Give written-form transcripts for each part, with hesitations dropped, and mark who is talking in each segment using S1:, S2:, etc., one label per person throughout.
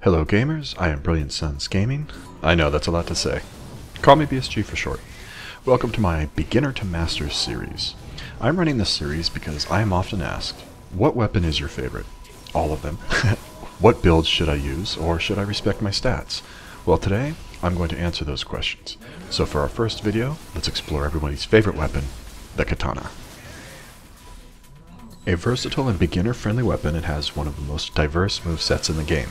S1: Hello gamers, I am Brilliant Suns Gaming. I know that's a lot to say. Call me BSG for short. Welcome to my Beginner to Masters series. I'm running this series because I am often asked, what weapon is your favorite? All of them. What builds should I use, or should I respect my stats? Well, today I'm going to answer those questions. So for our first video, let's explore everybody's favorite weapon, the Katana. A versatile and beginner-friendly weapon, it has one of the most diverse movesets in the game.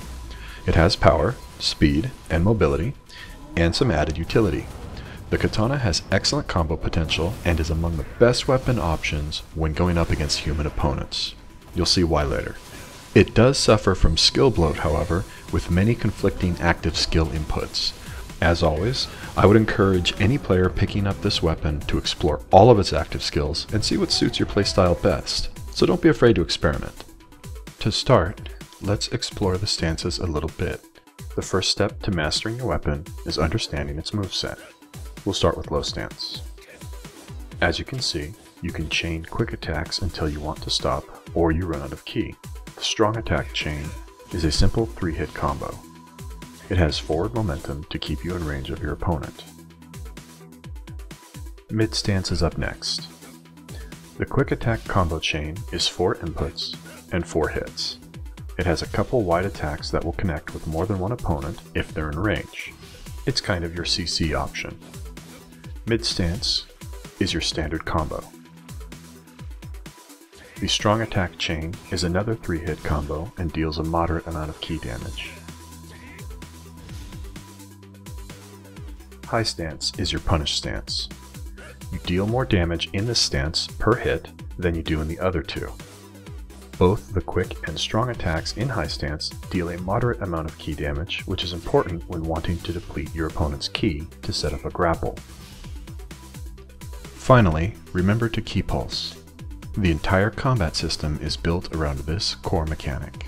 S1: It has power, speed, and mobility, and some added utility. The Katana has excellent combo potential and is among the best weapon options when going up against human opponents. You'll see why later. It does suffer from skill bloat, however, with many conflicting active skill inputs. As always, I would encourage any player picking up this weapon to explore all of its active skills and see what suits your playstyle best, so don't be afraid to experiment. To start, let's explore the stances a little bit. The first step to mastering your weapon is understanding its moveset. We'll start with low stance. As you can see, you can chain quick attacks until you want to stop or you run out of ki. The strong attack chain is a simple 3-hit combo. It has forward momentum to keep you in range of your opponent. Mid stance is up next. The quick attack combo chain is 4 inputs and 4 hits. It has a couple wide attacks that will connect with more than one opponent if they're in range. It's kind of your CC option. Mid stance is your standard combo. The strong attack chain is another 3-hit combo and deals a moderate amount of ki damage. High stance is your punish stance. You deal more damage in this stance per hit than you do in the other two. Both the quick and strong attacks in high stance deal a moderate amount of ki damage, which is important when wanting to deplete your opponent's ki to set up a grapple. Finally, remember to ki pulse. The entire combat system is built around this core mechanic.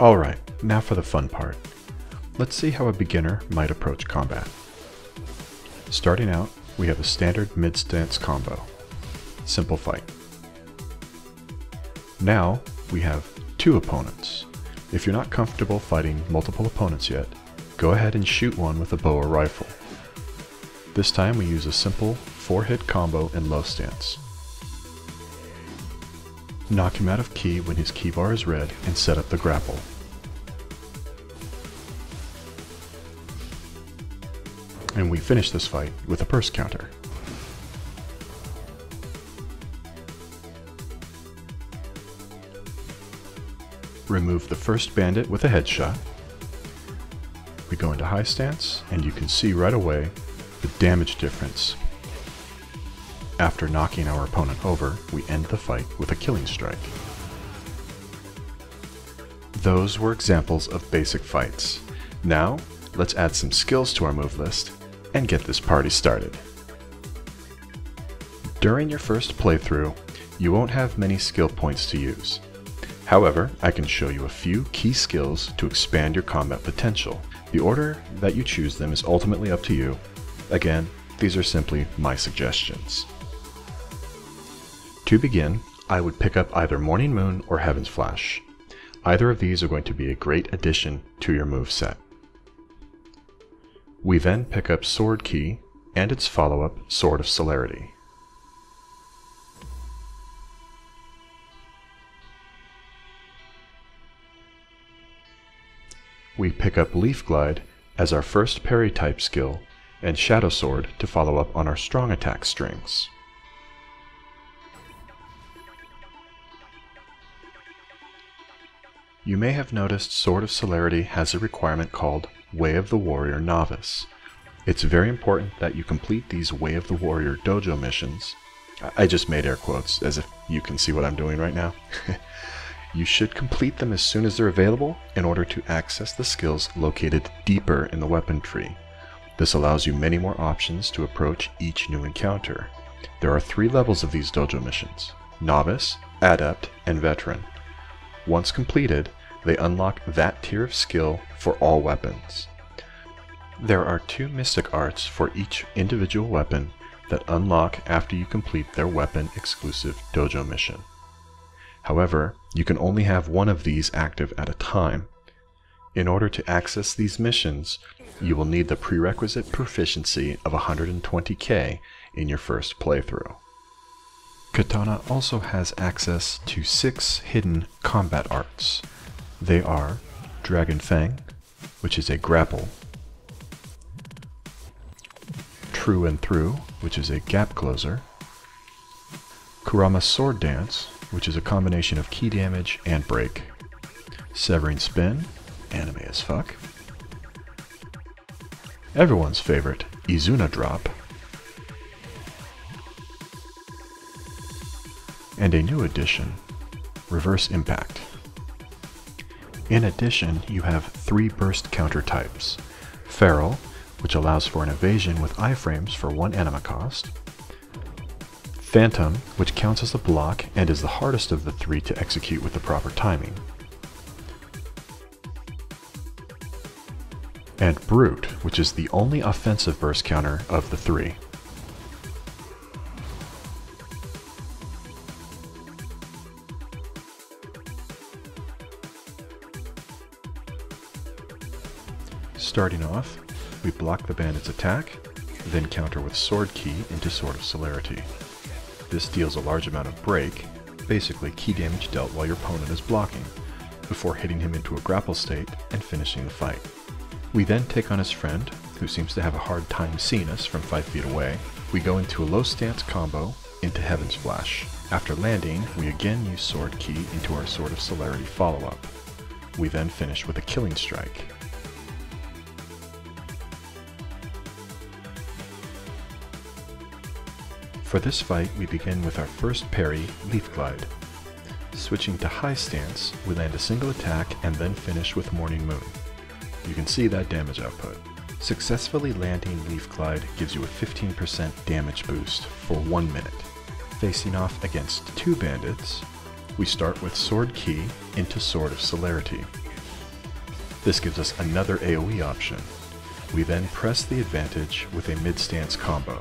S1: Alright, now for the fun part. Let's see how a beginner might approach combat. Starting out, we have a standard mid-stance combo. Simple fight. Now, we have 2 opponents. If you're not comfortable fighting multiple opponents yet, go ahead and shoot one with a bow or rifle. This time we use a simple 4-hit combo in low stance. Knock him out of ki when his ki bar is red and set up the grapple. And we finish this fight with a burst counter. Remove the first bandit with a headshot. We go into high stance, and you can see right away the damage difference. After knocking our opponent over, we end the fight with a killing strike. Those were examples of basic fights. Now, let's add some skills to our move list and get this party started. During your first playthrough, you won't have many skill points to use. However, I can show you a few key skills to expand your combat potential. The order that you choose them is ultimately up to you. Again, these are simply my suggestions. To begin, I would pick up either Morning Moon or Heaven's Flash. Either of these are going to be a great addition to your moveset. We then pick up Sword Ki and its follow-up, Sword of Celerity. We pick up Leaf Glide as our first parry type skill, and Shadow Sword to follow up on our strong attack strings. You may have noticed Sword of Celerity has a requirement called Way of the Warrior Novice. It's very important that you complete these Way of the Warrior dojo missions. I just made air quotes as if you can see what I'm doing right now. You should complete them as soon as they're available in order to access the skills located deeper in the weapon tree. This allows you many more options to approach each new encounter. There are 3 levels of these dojo missions: Novice, Adept, and Veteran. Once completed, they unlock that tier of skill for all weapons. There are 2 mystic arts for each individual weapon that unlock after you complete their weapon-exclusive dojo mission. However, you can only have one of these active at a time. In order to access these missions, you will need the prerequisite proficiency of 120k in your first playthrough. Katana also has access to 6 hidden combat arts. They are Dragon Fang, which is a grapple, True and Through, which is a gap closer, Kurama's Sword Dance, which is a combination of key damage and break, Severing Spin, anime as fuck, everyone's favorite, Izuna Drop, and a new addition, Reverse Impact. In addition, you have 3 burst counter types, Feral, which allows for an evasion with iframes for 1 anima cost, Phantom, which counts as a block and is the hardest of the 3 to execute with the proper timing, and Brute, which is the only offensive burst counter of the 3. Starting off, we block the bandit's attack, then counter with Sword Key into Sword of Celerity. This deals a large amount of break, basically key damage dealt while your opponent is blocking, before hitting him into a grapple state and finishing the fight. We then take on his friend, who seems to have a hard time seeing us from 5 feet away. We go into a low stance combo into Heaven's Flash. After landing, we again use Sword Key into our Sword of Celerity follow-up. We then finish with a Killing Strike. For this fight, we begin with our first parry, Leaf Glide. Switching to high stance, we land a single attack and then finish with Morning Moon. You can see that damage output. Successfully landing Leaf Glide gives you a 15% damage boost for 1 minute. Facing off against 2 bandits, we start with Sword Key into Sword of Celerity. This gives us another AoE option. We then press the advantage with a mid-stance combo.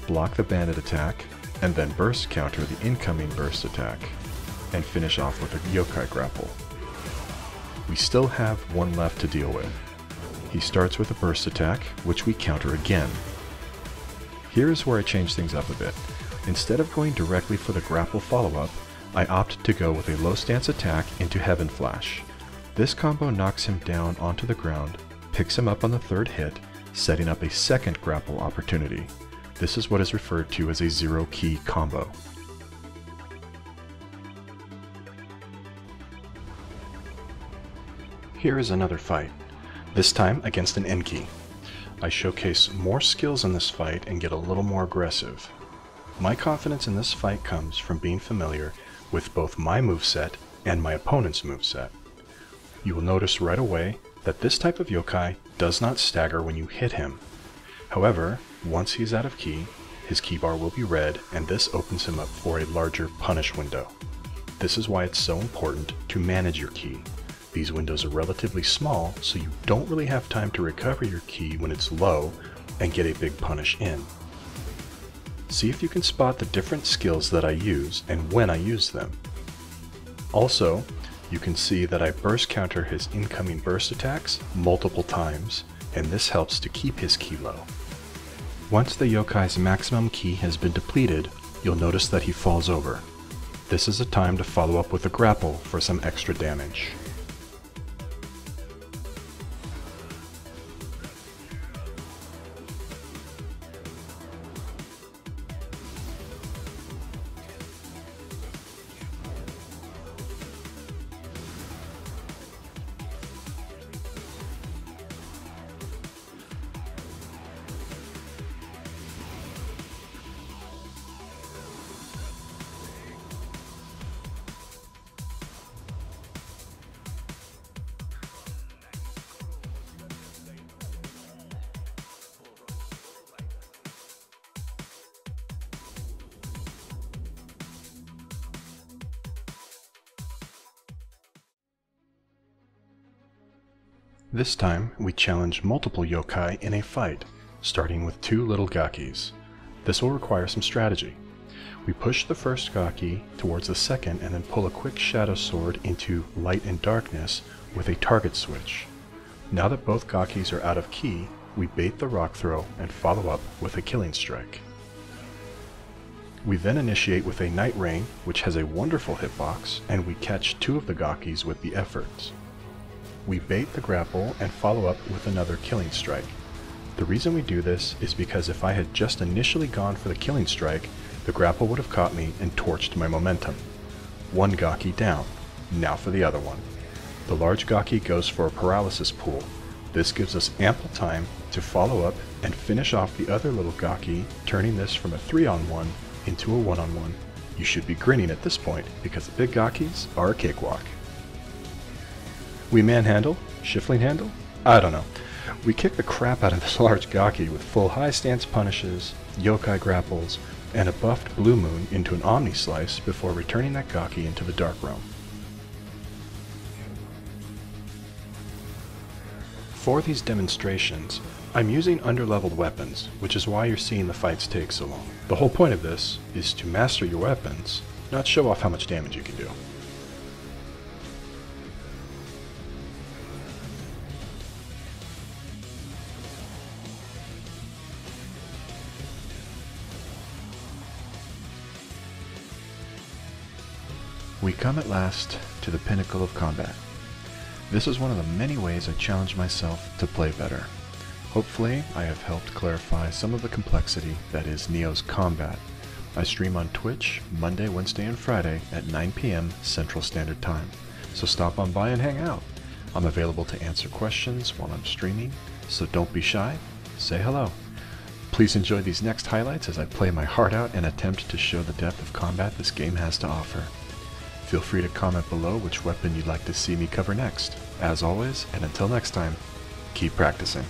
S1: Block the bandit attack, and then burst counter the incoming burst attack, and finish off with a yokai grapple. We still have one left to deal with. He starts with a burst attack, which we counter again. Here is where I change things up a bit. Instead of going directly for the grapple follow-up, I opt to go with a low stance attack into Heaven Flash. This combo knocks him down onto the ground, picks him up on the 3rd hit, setting up a second grapple opportunity. This is what is referred to as a zero-key combo. Here is another fight, this time against an Enki. I showcase more skills in this fight and get a little more aggressive. My confidence in this fight comes from being familiar with both my moveset and my opponent's moveset. You will notice right away that this type of yokai does not stagger when you hit him. However, once he's out of ki, his ki bar will be red, and this opens him up for a larger punish window. This is why it's so important to manage your ki. These windows are relatively small, so you don't really have time to recover your ki when it's low and get a big punish in. See if you can spot the different skills that I use and when I use them. Also, you can see that I burst counter his incoming burst attacks multiple times, and this helps to keep his ki low. Once the yokai's maximum ki has been depleted, you'll notice that he falls over. This is a time to follow up with a grapple for some extra damage. This time, we challenge multiple yokai in a fight, starting with 2 little gakis. This will require some strategy. We push the first gaki towards the second and then pull a quick shadow sword into light and darkness with a target switch. Now that both gakis are out of ki, we bait the rock throw and follow up with a killing strike. We then initiate with a Night Rain, which has a wonderful hitbox, and we catch 2 of the gakis with the efforts. We bait the grapple and follow up with another killing strike. The reason we do this is because if I had just initially gone for the killing strike, the grapple would have caught me and torched my momentum. 1 gaki down, now for the other one. The large gaki goes for a paralysis pool. This gives us ample time to follow up and finish off the other little gaki, turning this from a 3-on-1 into a 1-on-1. You should be grinning at this point because the big gakis are a cakewalk. We manhandle? Shiftling handle? I don't know. We kick the crap out of this large gaki with full high stance punishes, yokai grapples, and a buffed blue moon into an omni slice before returning that gaki into the dark realm. For these demonstrations, I'm using underleveled weapons, which is why you're seeing the fights take so long. The whole point of this is to master your weapons, not show off how much damage you can do. We come at last to the pinnacle of combat. This is one of the many ways I challenge myself to play better. Hopefully, I have helped clarify some of the complexity that is Neo's combat. I stream on Twitch Monday, Wednesday, and Friday at 9 p.m. Central Standard Time, so stop on by and hang out. I'm available to answer questions while I'm streaming, so don't be shy, say hello. Please enjoy these next highlights as I play my heart out and attempt to show the depth of combat this game has to offer. Feel free to comment below which weapon you'd like to see me cover next. As always, and until next time, keep practicing.